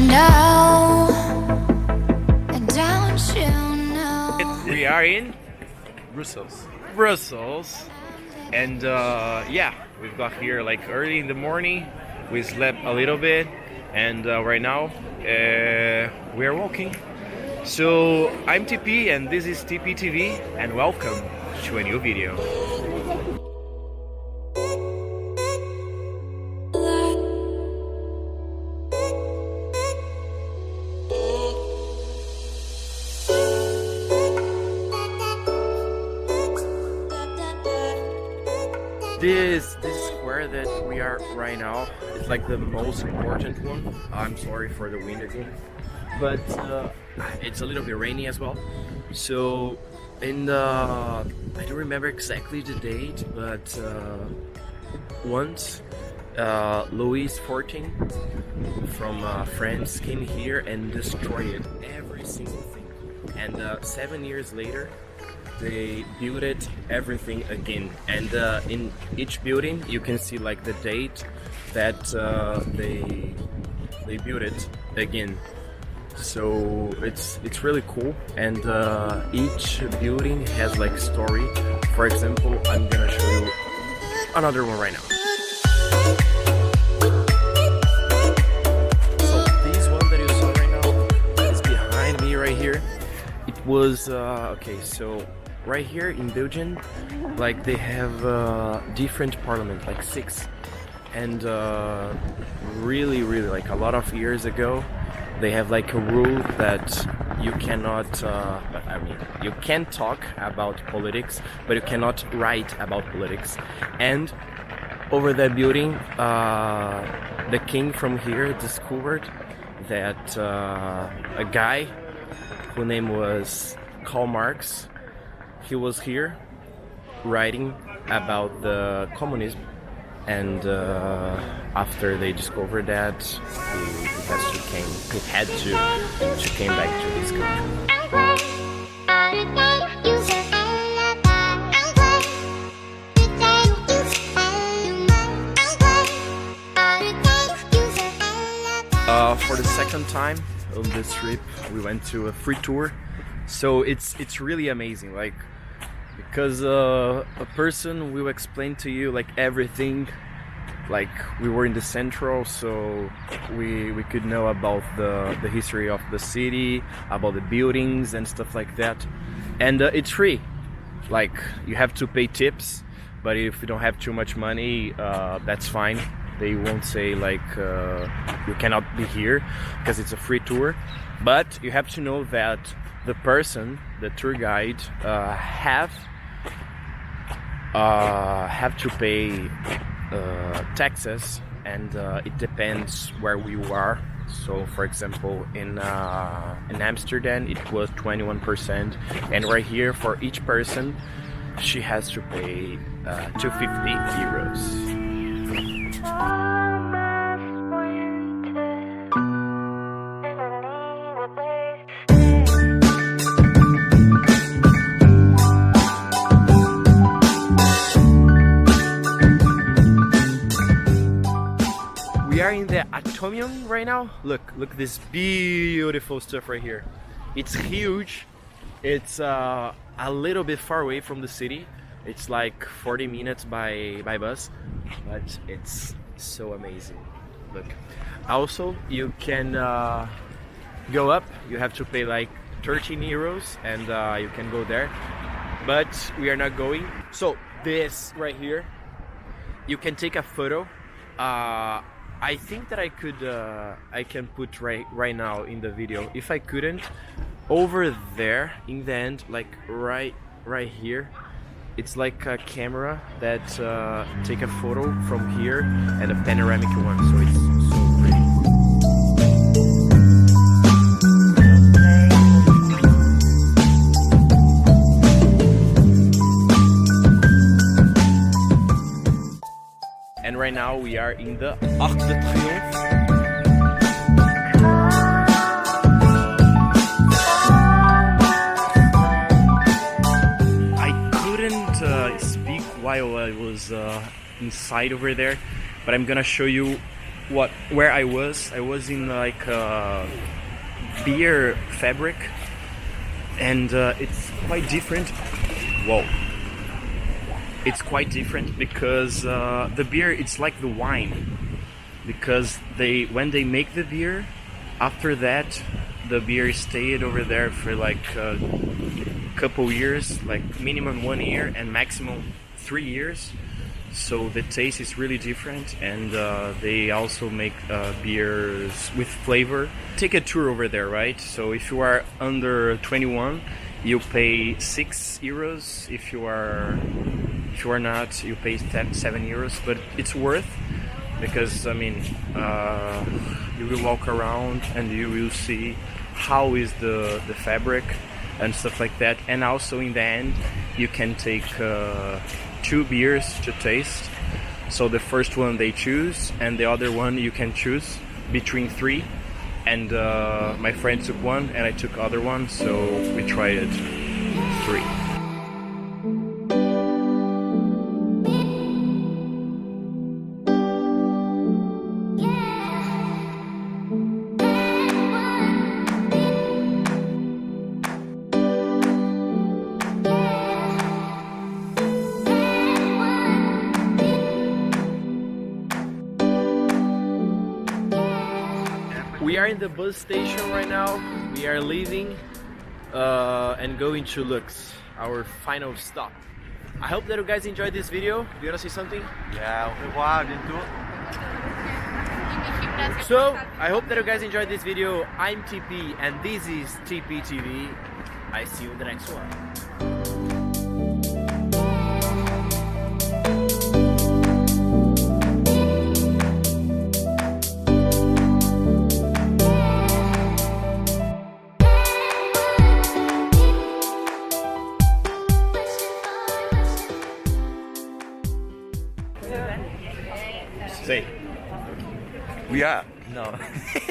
know? Don't you know? We are in Brussels, and yeah, we've got here like early in the morning. We slept a little bit, and right now we are walking. So I'm TP, and this is TP TV, and welcome to a new video. This square that we are right now is like the most important one. I'm sorry for the wind again, but it's a little bit rainy as well. So in the, I don't remember exactly the date, but once Louis XIV from France came here and destroyed every single thing, and 7 years later they built it everything again, and in each building you can see like the date that they built it again. So it's really cool, and each building has like story. For example, I'm gonna show you another one right now. So this one that you saw right now is behind me right here. It was okay, so right here in Belgium, like they have different parliament, like 6, and really like a lot of years ago they have like a rule that you cannot I mean, you can talk about politics, but you cannot write about politics. And over that building, the king from here discovered that a guy whose name was Karl Marx, he was here writing about the communism, and after they discovered that, he had to came back to his country. For the second time on this trip, we went to a free tour. So it's really amazing, like, because a person will explain to you like everything. Like, we were in the central, so we could know about the history of the city, about the buildings and stuff like that. And it's free. Like, you have to pay tips, but if you don't have too much money, that's fine. They won't say like you cannot be here, because it's a free tour. But you have to know that the person, the tour guide, have to pay taxes, and it depends where you are. So for example, in Amsterdam it was 21%, and right here for each person she has to pay 250 euros. We are in the Atomium right now. Look this beautiful stuff right here. It's huge. It's a little bit far away from the city. It's like 40 minutes by bus, but it's so amazing. Look. Also, you can go up. You have to pay like 13 euros, and you can go there. But we are not going. So this right here, you can take a photo. I think that I can put right now in the video. If I couldn't, over there in the end, like right here, it's like a camera that take a photo from here, and a panoramic one. So it's so pretty. And right now we are in the Arc de Triomphe. I couldn't speak while I was inside over there, but I'm gonna show you where I was in like beer fabric, and it's quite different. Whoa. It's quite different because the beer, it's like the wine, because when they make the beer, after that the beer stayed over there for like a couple years, like minimum 1 year and maximum 3 years. So the taste is really different, and they also make beers with flavor. Take a tour over there, right? So if you are under 21, you pay €6. If you are not, you pay €7. But it's worth, because I mean, you will walk around and you will see how is the fabric and stuff like that. And also in the end, you can take 2 beers to taste. So the first one they choose, and the other one you can choose between 3. And my friend took one, and I took other one, so we tried it 3. We are in the bus station right now. We are leaving and going to Lux, our final stop. I hope that you guys enjoyed this video. Do you want to say something? Yeah, au revoir, à bientôt. So, I hope that you guys enjoyed this video. I'm TP and this is TP TV. I see you in the next one. Say. We are no.